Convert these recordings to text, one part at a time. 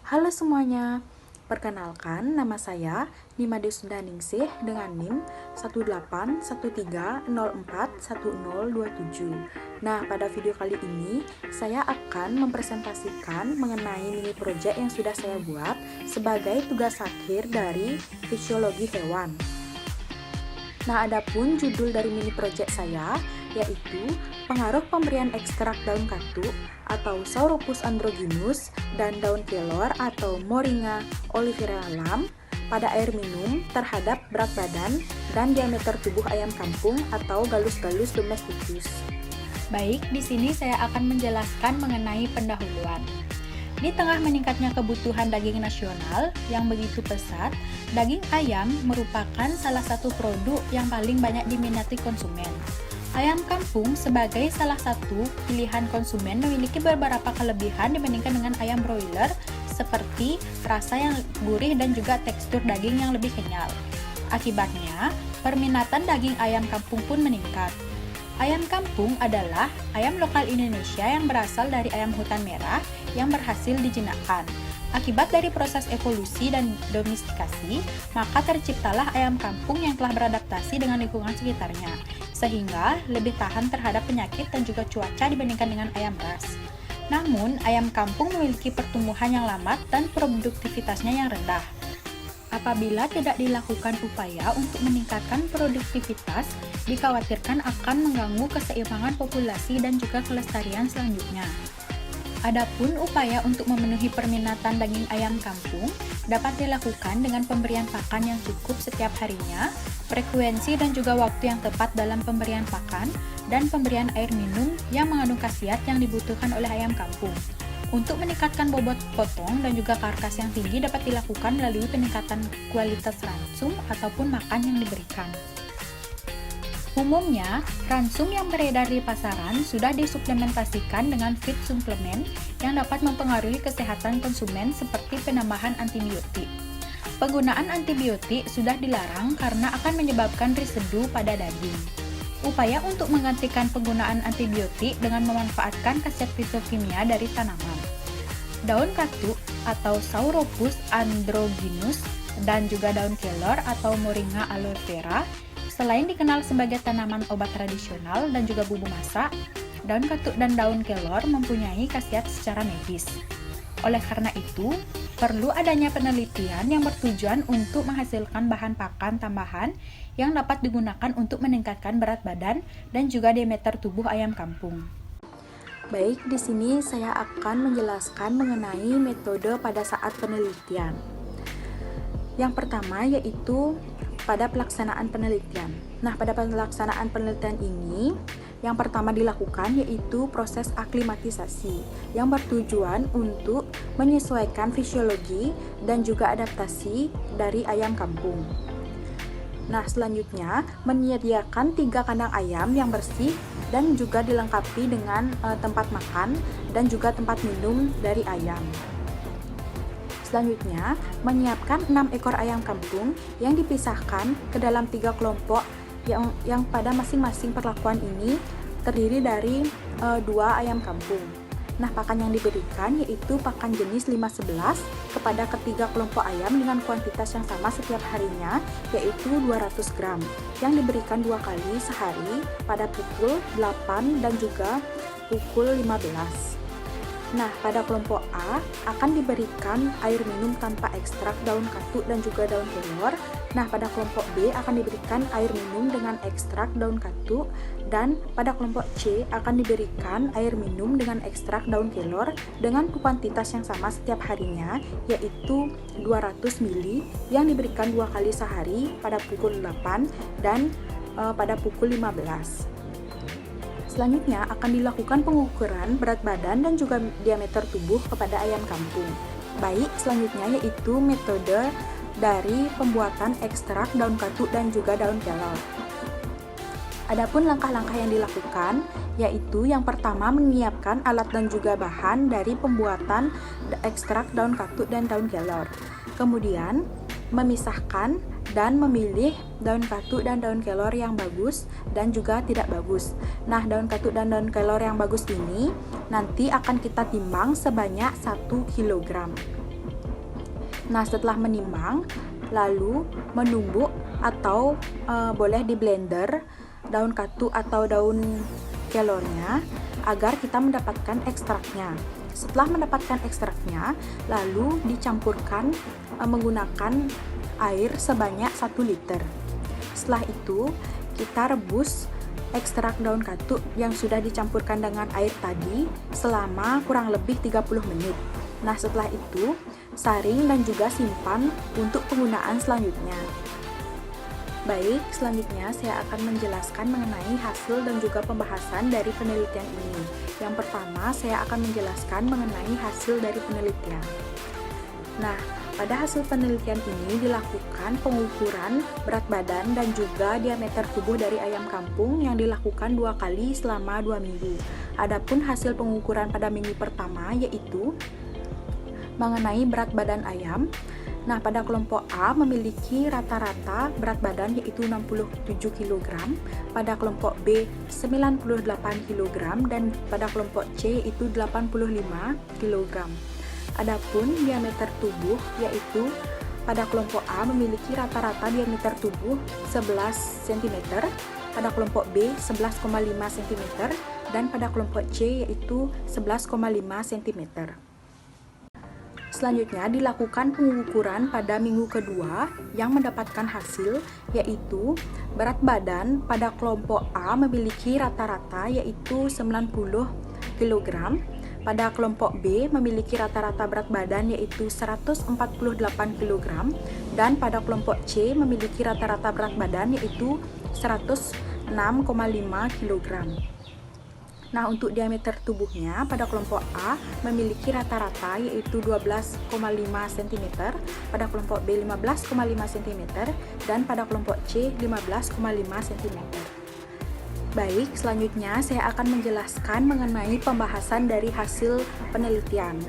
Halo semuanya, perkenalkan nama saya Nima Desundaningsih dengan NIM 18130410027. Nah, pada video kali ini saya akan mempresentasikan mengenai mini project yang sudah saya buat sebagai tugas akhir dari fisiologi hewan. Nah, adapun judul dari mini project saya yaitu pengaruh pemberian ekstrak daun katuk atau Sauropus androgynus dan daun kelor atau Moringa olivera lam pada air minum terhadap berat badan dan diameter tubuh ayam kampung atau Gallus domesticus. Baik, di sini saya akan menjelaskan mengenai pendahuluan. Di tengah meningkatnya kebutuhan daging nasional yang begitu pesat, daging ayam merupakan salah satu produk yang paling banyak diminati konsumen. Ayam kampung sebagai salah satu pilihan konsumen memiliki beberapa kelebihan dibandingkan dengan ayam broiler, seperti rasa yang gurih dan juga tekstur daging yang lebih kenyal. Akibatnya, perminatan daging ayam kampung pun meningkat. Ayam kampung adalah ayam lokal Indonesia yang berasal dari ayam hutan merah yang berhasil dijinakkan. Akibat dari proses evolusi dan domestikasi, maka terciptalah ayam kampung yang telah beradaptasi dengan lingkungan sekitarnya, sehingga lebih tahan terhadap penyakit dan juga cuaca dibandingkan dengan ayam ras. Namun, ayam kampung memiliki pertumbuhan yang lambat dan produktivitasnya yang rendah. Apabila tidak dilakukan upaya untuk meningkatkan produktivitas, dikhawatirkan akan mengganggu keseimbangan populasi dan juga kelestarian selanjutnya. Adapun upaya untuk memenuhi perminatan daging ayam kampung dapat dilakukan dengan pemberian pakan yang cukup setiap harinya, frekuensi dan juga waktu yang tepat dalam pemberian pakan, dan pemberian air minum yang mengandung khasiat yang dibutuhkan oleh ayam kampung. Untuk meningkatkan bobot potong dan juga karkas yang tinggi dapat dilakukan melalui peningkatan kualitas ransum ataupun makan yang diberikan. Umumnya, ransum yang beredar di pasaran sudah disuplementasikan dengan feed suplemen yang dapat mempengaruhi kesehatan konsumen seperti penambahan antibiotik. Penggunaan antibiotik sudah dilarang karena akan menyebabkan residu pada daging. Upaya untuk menggantikan penggunaan antibiotik dengan memanfaatkan khasiat fitokimia dari tanaman. Daun katuk atau Sauropus androgynus dan juga daun kelor atau Moringa aloe vera selain dikenal sebagai tanaman obat tradisional dan juga bumbu masak, daun katuk dan daun kelor mempunyai khasiat secara medis. Oleh karena itu, perlu adanya penelitian yang bertujuan untuk menghasilkan bahan pakan tambahan yang dapat digunakan untuk meningkatkan berat badan dan juga diameter tubuh ayam kampung. Baik, di sini saya akan menjelaskan mengenai metode pada saat penelitian. Yang pertama yaitu pada pelaksanaan penelitian. Nah, pada pelaksanaan penelitian ini, yang pertama dilakukan yaitu proses aklimatisasi yang bertujuan untuk menyesuaikan fisiologi dan juga adaptasi dari ayam kampung. Nah, selanjutnya menyediakan 3 kandang ayam yang bersih dan juga dilengkapi dengan tempat makan dan juga tempat minum dari ayam. Selanjutnya, menyiapkan 6 ekor ayam kampung yang dipisahkan ke dalam 3 kelompok yang pada masing-masing perlakuan ini terdiri dari 2 ayam kampung. Nah, pakan yang diberikan yaitu pakan jenis 5-11 kepada ketiga kelompok ayam dengan kuantitas yang sama setiap harinya, yaitu 200 gram, yang diberikan 2 kali sehari pada pukul 8 dan juga pukul 15. Nah, pada kelompok A akan diberikan air minum tanpa ekstrak daun katuk dan juga daun kelor. Nah, pada kelompok B akan diberikan air minum dengan ekstrak daun katuk, dan pada kelompok C akan diberikan air minum dengan ekstrak daun kelor dengan kuantitas yang sama setiap harinya, yaitu 200 ml yang diberikan 2 kali sehari pada pukul 8 dan pada pukul 15. Selanjutnya akan dilakukan pengukuran berat badan dan juga diameter tubuh kepada ayam kampung. Baik, selanjutnya yaitu metode dari pembuatan ekstrak daun katuk dan juga daun kelor. Adapun langkah-langkah yang dilakukan yaitu yang pertama menyiapkan alat dan juga bahan dari pembuatan ekstrak daun katuk dan daun kelor. Kemudian memisahkan dan memilih daun katuk dan daun kelor yang bagus dan juga tidak bagus. Nah, daun katuk dan daun kelor yang bagus ini nanti akan kita timbang sebanyak 1 kg. Nah, setelah menimbang, lalu menumbuk atau boleh di blender daun katu atau daun kelornya agar kita mendapatkan ekstraknya. Setelah mendapatkan ekstraknya, lalu dicampurkan menggunakan air sebanyak 1 liter. Setelah itu, kita rebus ekstrak daun katu yang sudah dicampurkan dengan air tadi selama kurang lebih 30 menit. Nah, setelah itu, saring dan juga simpan untuk penggunaan selanjutnya. Baik, selanjutnya saya akan menjelaskan mengenai hasil dan juga pembahasan dari penelitian ini. Yang pertama, saya akan menjelaskan mengenai hasil dari penelitian. Nah, pada hasil penelitian ini dilakukan pengukuran berat badan dan juga diameter tubuh dari ayam kampung yang dilakukan 2 kali selama 2 minggu. Adapun hasil pengukuran pada minggu pertama yaitu mengenai berat badan ayam. Nah, pada kelompok A memiliki rata-rata berat badan yaitu 67 kg, pada kelompok B 98 kg, dan pada kelompok C itu 85 kg. Adapun diameter tubuh yaitu pada kelompok A memiliki rata-rata diameter tubuh 11 cm, pada kelompok B 11,5 cm, dan pada kelompok C yaitu 11,5 cm. Selanjutnya dilakukan pengukuran pada minggu kedua yang mendapatkan hasil yaitu berat badan pada kelompok A memiliki rata-rata yaitu 90 kg, pada kelompok B memiliki rata-rata berat badan yaitu 148 kg, dan pada kelompok C memiliki rata-rata berat badan yaitu 106,5 kg. Nah, untuk diameter tubuhnya pada kelompok A memiliki rata-rata yaitu 12,5 cm, pada kelompok B 15,5 cm, dan pada kelompok C 15,5 cm. Baik, selanjutnya saya akan menjelaskan mengenai pembahasan dari hasil penelitian.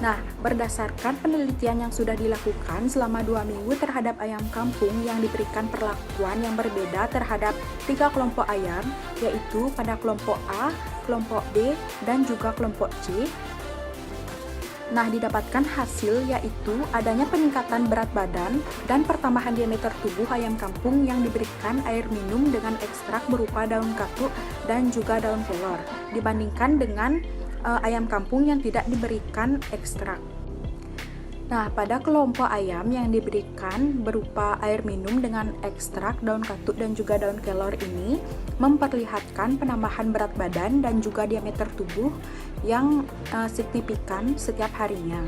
Nah, berdasarkan penelitian yang sudah dilakukan selama 2 minggu terhadap ayam kampung yang diberikan perlakuan yang berbeda terhadap 3 kelompok ayam, yaitu pada kelompok A, kelompok B, dan juga kelompok C. Nah, didapatkan hasil yaitu adanya peningkatan berat badan dan pertambahan diameter tubuh ayam kampung yang diberikan air minum dengan ekstrak berupa daun katuk dan juga daun kelor dibandingkan dengan ayam kampung yang tidak diberikan ekstrak. Nah, pada kelompok ayam yang diberikan berupa air minum dengan ekstrak daun katuk dan juga daun kelor ini memperlihatkan penambahan berat badan dan juga diameter tubuh yang signifikan setiap harinya.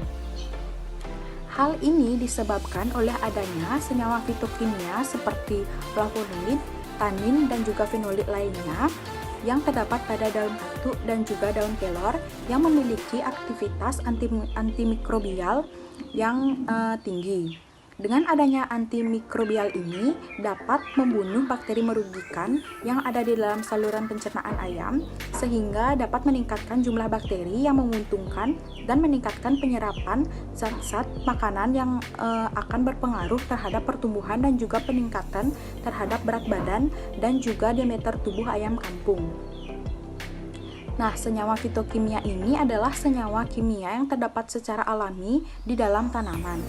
Hal ini disebabkan oleh adanya senyawa fitokimia seperti flavonoid, tanin, dan juga fenolit lainnya yang terdapat pada daun katuk dan juga daun kelor yang memiliki aktivitas antimikrobial yang tinggi. Dengan adanya antimikrobial ini dapat membunuh bakteri merugikan yang ada di dalam saluran pencernaan ayam sehingga dapat meningkatkan jumlah bakteri yang menguntungkan dan meningkatkan penyerapan zat-zat makanan yang akan berpengaruh terhadap pertumbuhan dan juga peningkatan terhadap berat badan dan juga diameter tubuh ayam kampung. Nah, senyawa fitokimia ini adalah senyawa kimia yang terdapat secara alami di dalam tanaman.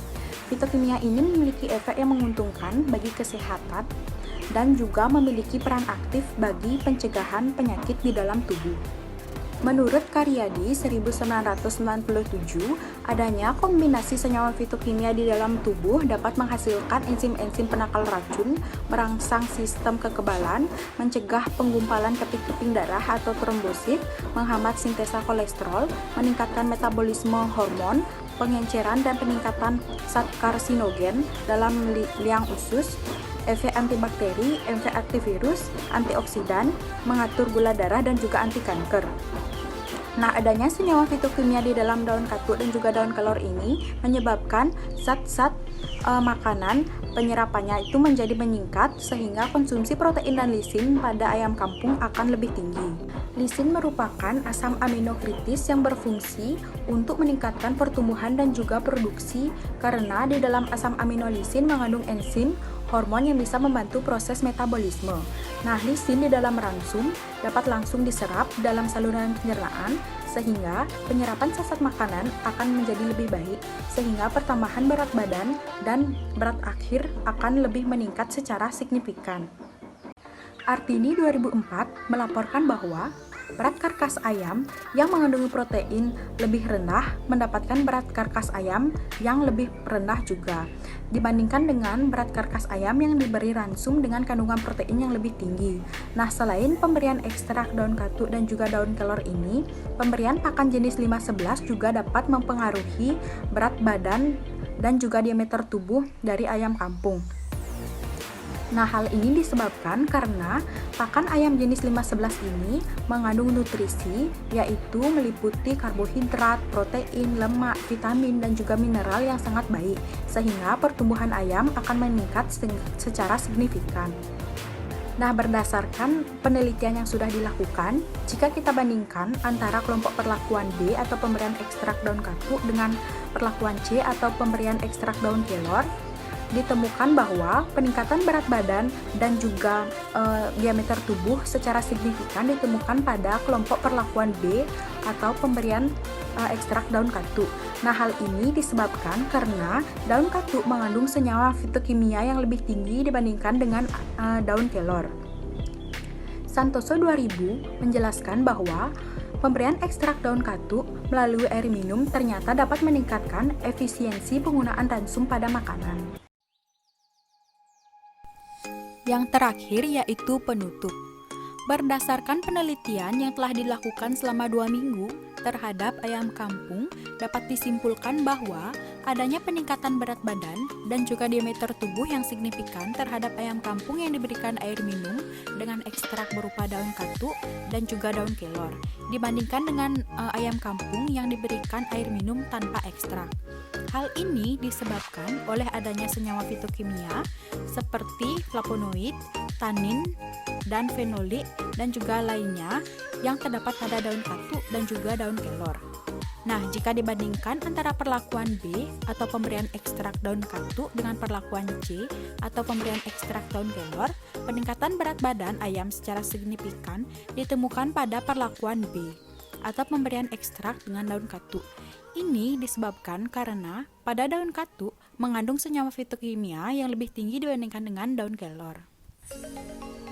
Fitokimia ini memiliki efek yang menguntungkan bagi kesehatan dan juga memiliki peran aktif bagi pencegahan penyakit di dalam tubuh. Menurut Karyadi 1997, adanya kombinasi senyawa fitokimia di dalam tubuh dapat menghasilkan enzim-enzim penakal racun, merangsang sistem kekebalan, mencegah penggumpalan keping-keping darah atau trombosit, menghambat sintesa kolesterol, meningkatkan metabolisme hormon, pengenceran dan peningkatan zat karsinogen dalam liang usus, efek antibakteri, efek antivirus, antioksidan, mengatur gula darah dan juga anti kanker. Nah, adanya senyawa fitokimia di dalam daun katuk dan juga daun kelor ini menyebabkan zat-zat makanan penyerapannya itu menjadi meningkat sehingga konsumsi protein dan lisin pada ayam kampung akan lebih tinggi. Lisin merupakan asam amino kritis yang berfungsi untuk meningkatkan pertumbuhan dan juga produksi karena di dalam asam amino lisin mengandung enzim hormon yang bisa membantu proses metabolisme. Nah, lisin di dalam ransum dapat langsung diserap dalam saluran pencernaan sehingga penyerapan zat makanan akan menjadi lebih baik, sehingga pertambahan berat badan dan berat akhir akan lebih meningkat secara signifikan. Artini 2004 melaporkan bahwa berat karkas ayam yang mengandung protein lebih rendah mendapatkan berat karkas ayam yang lebih rendah juga dibandingkan dengan berat karkas ayam yang diberi ransum dengan kandungan protein yang lebih tinggi. Nah, selain pemberian ekstrak daun katuk dan juga daun kelor ini, pemberian pakan jenis 511 juga dapat mempengaruhi berat badan dan juga diameter tubuh dari ayam kampung. Nah, hal ini disebabkan karena pakan ayam jenis 511 ini mengandung nutrisi, yaitu meliputi karbohidrat, protein, lemak, vitamin, dan juga mineral yang sangat baik, sehingga pertumbuhan ayam akan meningkat secara signifikan. Nah, berdasarkan penelitian yang sudah dilakukan, jika kita bandingkan antara kelompok perlakuan D atau pemberian ekstrak daun katuk dengan perlakuan C atau pemberian ekstrak daun kelor, ditemukan bahwa peningkatan berat badan dan juga diameter tubuh secara signifikan ditemukan pada kelompok perlakuan B atau pemberian ekstrak daun katuk. Nah, hal ini disebabkan karena daun katuk mengandung senyawa fitokimia yang lebih tinggi dibandingkan dengan daun kelor. Santoso 2000 menjelaskan bahwa pemberian ekstrak daun katuk melalui air minum ternyata dapat meningkatkan efisiensi penggunaan ransum pada makanan. Yang terakhir yaitu penutup. Berdasarkan penelitian yang telah dilakukan selama 2 minggu terhadap ayam kampung, dapat disimpulkan bahwa adanya peningkatan berat badan dan juga diameter tubuh yang signifikan terhadap ayam kampung yang diberikan air minum dengan ekstrak berupa daun katuk dan juga daun kelor, dibandingkan dengan ayam kampung yang diberikan air minum tanpa ekstrak. Hal ini disebabkan oleh adanya senyawa fitokimia seperti flavonoid, tanin, dan fenolik, dan juga lainnya yang terdapat pada daun katuk dan juga daun kelor. Nah, jika dibandingkan antara perlakuan B atau pemberian ekstrak daun katuk dengan perlakuan C atau pemberian ekstrak daun kelor, peningkatan berat badan ayam secara signifikan ditemukan pada perlakuan B atau pemberian ekstrak dengan daun katuk. Ini disebabkan karena pada daun katuk mengandung senyawa fitokimia yang lebih tinggi dibandingkan dengan daun kelor.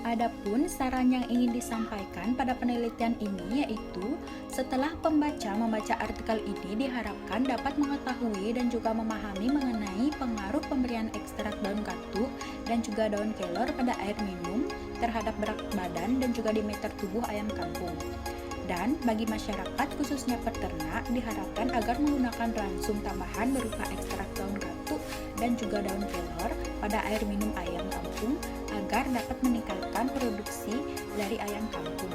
Adapun saran yang ingin disampaikan pada penelitian ini yaitu setelah pembaca membaca artikel ini diharapkan dapat mengetahui dan juga memahami mengenai pengaruh pemberian ekstrak daun katuk dan juga daun kelor pada air minum terhadap berat badan dan juga diameter tubuh ayam kampung. Dan bagi masyarakat khususnya peternak diharapkan agar menggunakan ransum tambahan berupa ekstrak daun katuk dan juga daun kelor pada air minum ayam kampung agar dapat meningkatkan produksi dari ayam kampung.